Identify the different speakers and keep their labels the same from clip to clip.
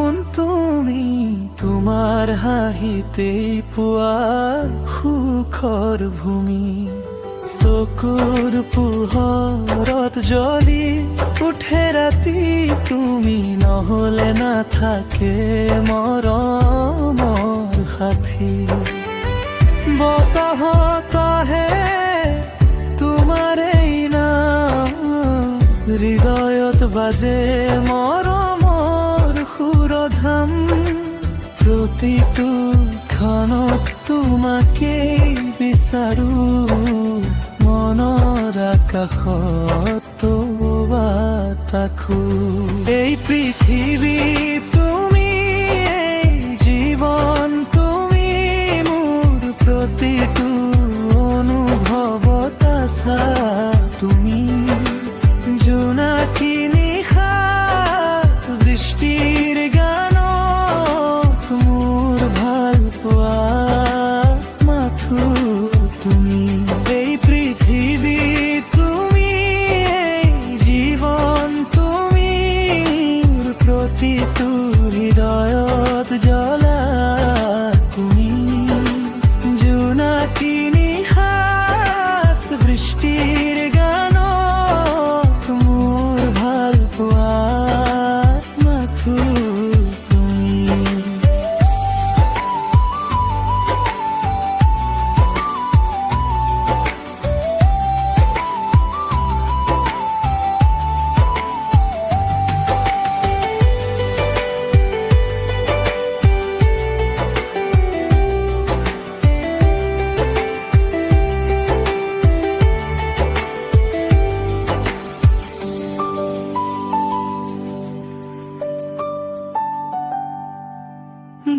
Speaker 1: সপোন তুমি, তোমাৰ হাঁহিতেই পোৱা সুখৰ ভূমি। চকুৰ পোহৰত জ্বলি উঠে ৰাতি, তুমি নহলে নাথাকে মৰমৰ সাথী। বতাহত আহে তোমাৰেই নাম, হৃদয়ত বাজে মৰমৰ সুৰধাম। প্ৰতিটো ক্ষণত তোমাকেই বিচাৰো, মনৰ আকাশত বাতাখো। এই পৃথিৱী তুমি, এই জীৱন তুমি, মোৰ প্ৰতিটো অনুভৱত আছা তুমি। জোনাকী নিশাত বৃষ্টিৰ গানত, মোৰ ভাল পোৱা মাথো তুমি। এই পৃথিৱী তুমি, এই জীৱন তুমি, মোৰ প্ৰতিটো হৃদয়ত জ্বলা তুমি। জোনাকী নিশাত বৃষ্টিৰ গানত, মোৰ ভাল পোৱা মাথো তুমি।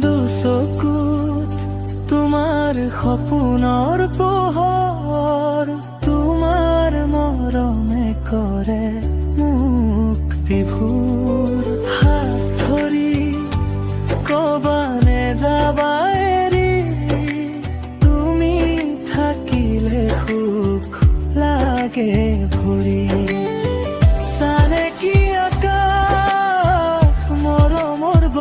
Speaker 1: দুচকুত তোমাৰ সপোনৰ পোহৰ, তোমাৰ মৰমে কৰে মোক বিভোৰ। হাত ধৰি কবানে যাবা